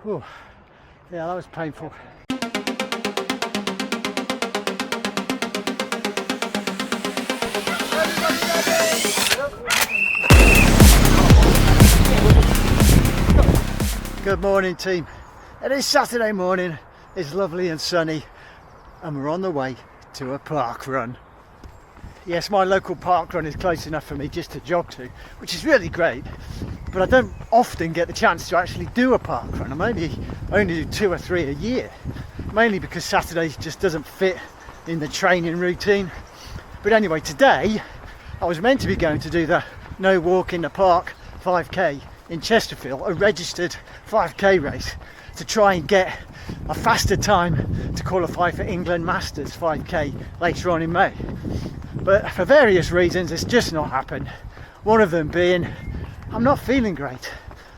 Whew. Yeah, that was painful. Good morning, team. It is Saturday morning, it's lovely and sunny, and we're on the way to a park run. Yes, my local park run is close enough for me just to jog to, which is really great, but I don't often get the chance to actually do a park run. I only do 2 or 3 a year, mainly because Saturday just doesn't fit in the training routine. But anyway, today I was meant to be going to do the No Walk in the Park 5k in Chesterfield, a registered 5k race, to try and get a faster time to qualify for England Masters 5k later on in May. But for various reasons it's just not happened. One of them being I'm not feeling great.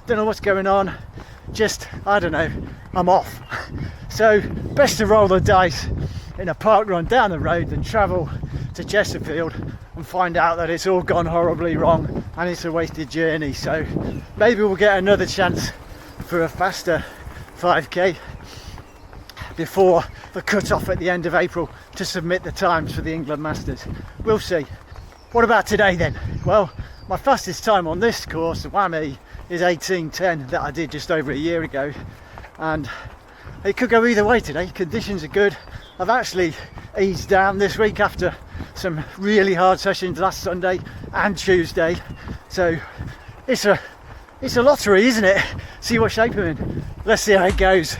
Don't know what's going on, just, I don't know, I'm off. So best to roll the dice in a park run down the road than travel to Chesterfield and find out that it's all gone horribly wrong and it's a wasted journey. So maybe we'll get another chance for a faster 5k before the cut-off at the end of April to submit the times for the England Masters. We'll see. What about today then? Well, my fastest time on this course, the whammy, is 18:10 that I did just over a year ago, and it could go either way today. Conditions are good. I've actually eased down this week after some really hard sessions last Sunday and Tuesday, so it's a lottery, isn't it? See what shape I'm in. Let's see how it goes.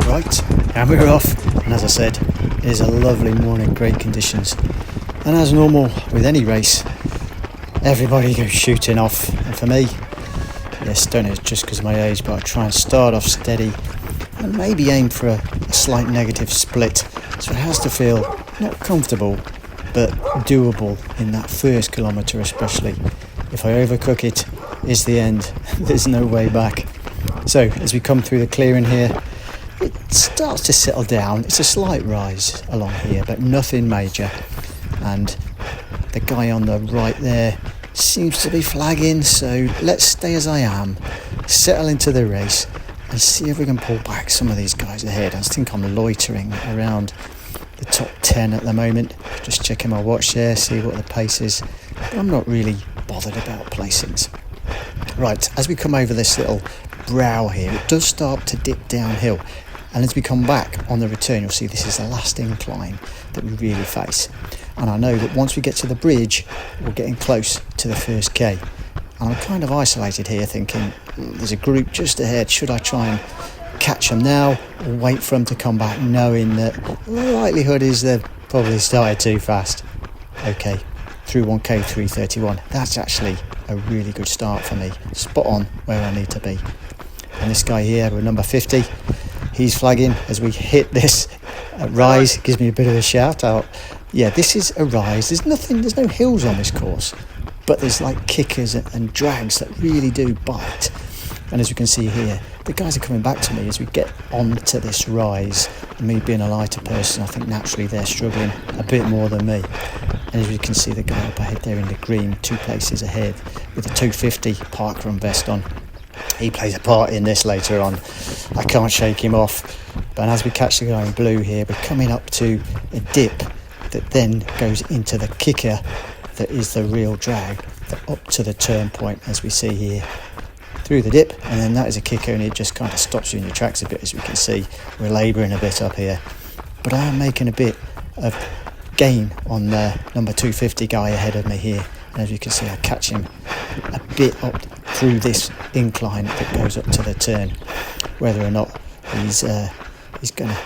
Right, and we're off, and as I said, it is a lovely morning, great conditions, and as normal with any race, everybody goes shooting off, and for me, yes, don't know, it's just because of my age, but I try and start off steady and maybe aim for a slight negative split, so it has to feel not comfortable but doable in that first kilometre especially. If I overcook it, it's the end. There's no way back. So as we come through the clearing here, it starts to settle down. It's a slight rise along here, but nothing major, and the guy on the right there seems to be flagging, so let's stay as I am, settle into the race and see if we can pull back some of these guys ahead. I think I'm loitering around the top 10 at the moment, just checking my watch there, see what the pace is, but I'm not really bothered about placings. Right, as we come over this little brow here, it does start to dip downhill, and as we come back on the return, you'll see this is the last incline that we really face, and I know that once we get to the bridge we're getting close to the first K, and I'm kind of isolated here thinking there's a group just ahead. Should I try and catch them now or wait for them to come back, knowing that the likelihood is they've probably started too fast? Okay, through 1k 3:31, that's actually a really good start for me, spot on where I need to be. And this guy here with number 50, he's flagging as we hit this rise. Gives me a bit of a shout out. Yeah, this is a rise. There's no hills on this course, but there's like kickers and drags that really do bite. And as you can see here, the guys are coming back to me as we get onto this rise. And me being a lighter person, I think naturally they're struggling a bit more than me. And as you can see, the guy up ahead there in the green, 2 places ahead with a 250 Parkrun vest on. He plays a part in this later on. I can't shake him off. But as we catch the guy in blue here, we're coming up to a dip that then goes into the kicker that is the real drag, up to the turn point as we see here. Through the dip, and then that is a kicker, and it just kind of stops you in your tracks a bit. As we can see, we're labouring a bit up here, but I am making a bit of gain on the number 250 guy ahead of me here, and as you can see I catch him a bit up through this incline that goes up to the turn. Whether or not he's going to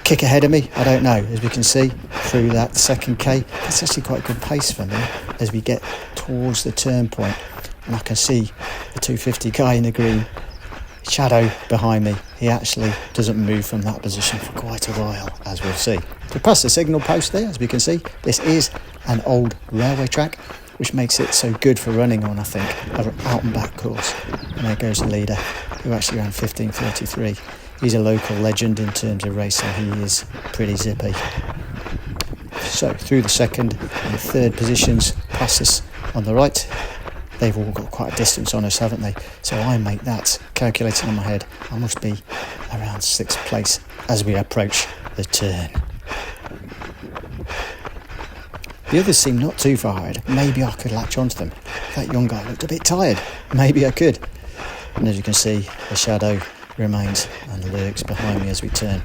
kick ahead of me, I don't know. As we can see through that second K, that's actually quite a good pace for me as we get towards the turn point. And I can see the 250 guy in the green shadow behind me. He actually doesn't move from that position for quite a while, as we'll see. We pass the signal post there, as we can see. This is an old railway track, which makes it so good for running on, I think, an out and back course. And there goes the leader, who actually ran 15:33. he's a local legend in terms of racing. He is pretty zippy. So through the second and third positions, past us on the right, they've all got quite a distance on us, haven't they? So I make that, calculating in my head, I must be around 6th place as we approach the turn. The others seem not too far ahead. Maybe I could latch onto them. That young guy looked a bit tired. Maybe I could. And as you can see, the shadow remains and lurks behind me as we turn.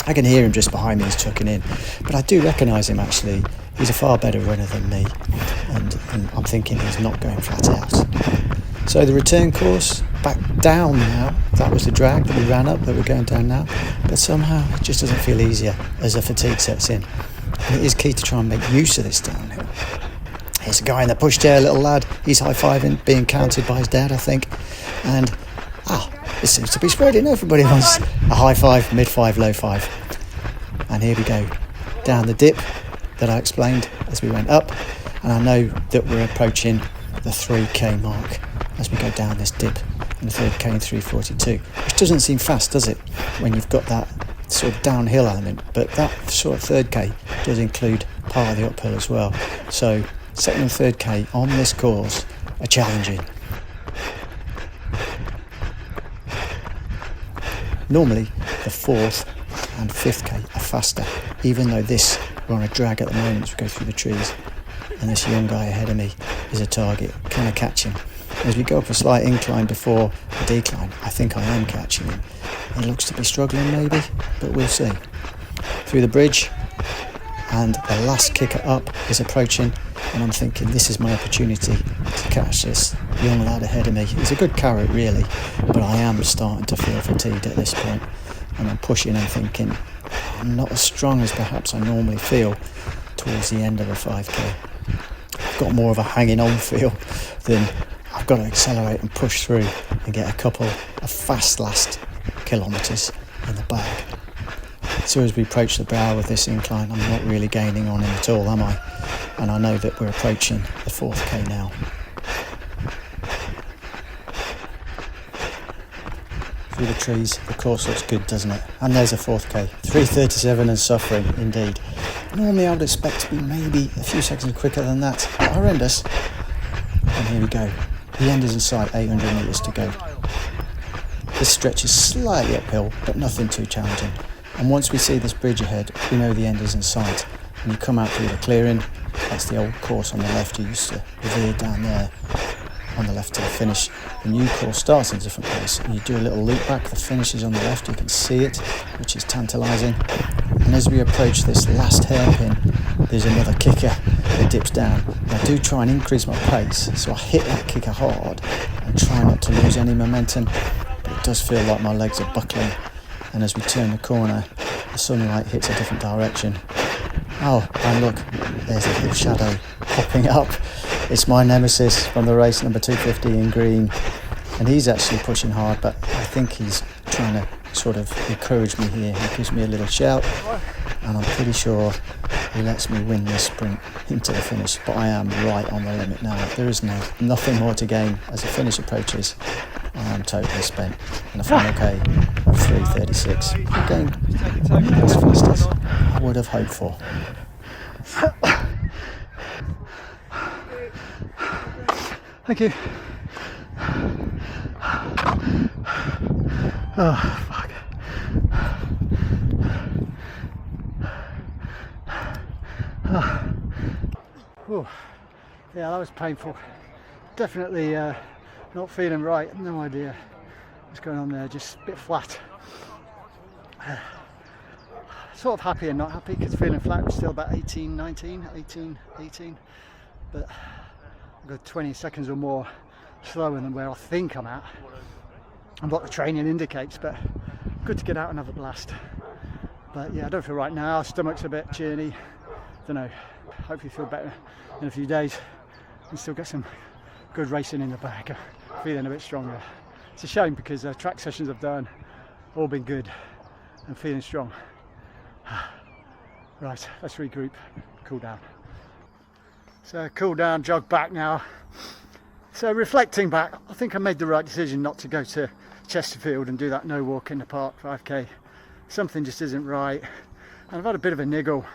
I can hear him just behind me, he's chucking in. But I do recognise him actually. He's a far better runner than me. And I'm thinking he's not going flat out. So the return course, back down now. That was the drag that we ran up, that we're going down now. But somehow it just doesn't feel easier as the fatigue sets in. And it is key to try and make use of this downhill. Here's a guy in the pushchair, little lad. He's high-fiving, being counted by his dad, I think. And, it seems to be spreading. Everybody wants a high five, mid five, low five. And here we go, down the dip that I explained as we went up. And I know that we're approaching the 3k mark as we go down this dip. And the 3k in 3:42, which doesn't seem fast, does it, when you've got that sort of downhill element? But that sort of 3rd k does include part of the uphill as well. So 2nd and 3rd k on this course are challenging. Normally the 4th and 5th k are faster, even though this, we're on a drag at the moment as we go through the trees, and this young guy ahead of me is a target. Can I catch him? As we go up a slight incline before a decline, I think I am catching him. He looks to be struggling maybe, but we'll see. Through the bridge, and the last kicker up is approaching, and I'm thinking this is my opportunity to catch this young lad ahead of me. He's a good carrot really, but I am starting to feel fatigued at this point, and I'm pushing and thinking I'm not as strong as perhaps I normally feel towards the end of a 5k. I've got more of a hanging on feel than I've got to accelerate and push through and get a couple of fast last kilometres in the bag. So as we approach the brow of this incline, I'm not really gaining on him at all, am I? And I know that we're approaching the 4th k now. Through the trees, the course looks good, doesn't it? And there's a 4th k, 3:37 and suffering indeed. Normally I would expect to be maybe a few seconds quicker than that. Horrendous. And here we go. The end is in sight, 800 metres to go. This stretch is slightly uphill, but nothing too challenging. And once we see this bridge ahead, we know the end is in sight. And you come out through the clearing, that's the old course on the left. You used to veer down there on the left to the finish. The new course starts in a different place, and you do a little loop back. The finish is on the left, you can see it, which is tantalising. And as we approach this last hairpin, there's another kicker that dips down. I do try and increase my pace, so I hit that kicker hard and try not to lose any momentum, but it does feel like my legs are buckling. And as we turn the corner, the sunlight hits a different direction. Oh, and look, there's a little shadow popping up. It's my nemesis from the race, number 250 in green, and he's actually pushing hard, but I think he's trying to sort of encourage me here. He gives me a little shout, and I'm pretty sure he lets me win this sprint into the finish, but I am right on the limit now. There is nothing more to gain as the finish approaches. I am totally spent, and a final K of 3:36. Again, as fast as I would have hoped for. Thank you. Oh, fuck. Oh. Yeah, that was painful. Definitely not feeling right. No idea what's going on there. Just a bit flat. Sort of happy and not happy because feeling flat was still about 18, 19, 18, 18. But I've got 20 seconds or more slower than where I think I'm at and what the training indicates, but good to get out and have a blast. But yeah, I don't feel right now. Stomach's a bit churny. Don't know. Hopefully feel better in a few days and still get some good racing in the bag. Feeling a bit stronger. It's a shame because the track sessions I've done all been good and feeling strong. Right, let's regroup, cool down. So cool down, jog back now. So reflecting back, I think I made the right decision not to go to Chesterfield and do that no walk in the park 5k. Something just isn't right, and I've had a bit of a niggle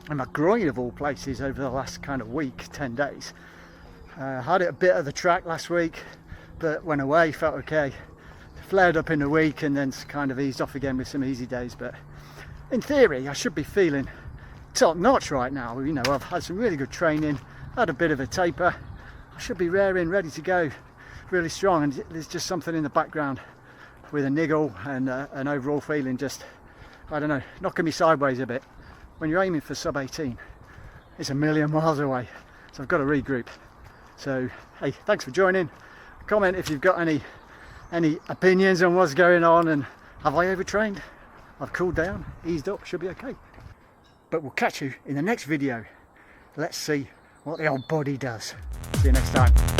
in my groin of all places over the last kind of week, 10 days. Had it a bit of the track last week, but went away, felt okay. Flared up in a week and then kind of eased off again with some easy days, but in theory I should be feeling top notch right now. You know, I've had some really good training, had a bit of a taper, I should be raring, ready to go, really strong, and there's just something in the background with a niggle and an overall feeling just, I don't know, knocking me sideways a bit. When you're aiming for sub 18, it's a million miles away, so I've got to regroup. So hey, thanks for joining. Comment if you've got any opinions on what's going on, and have I overtrained? I've cooled down, eased up, should be okay. But we'll catch you in the next video. Let's see what the old body does. See you next time.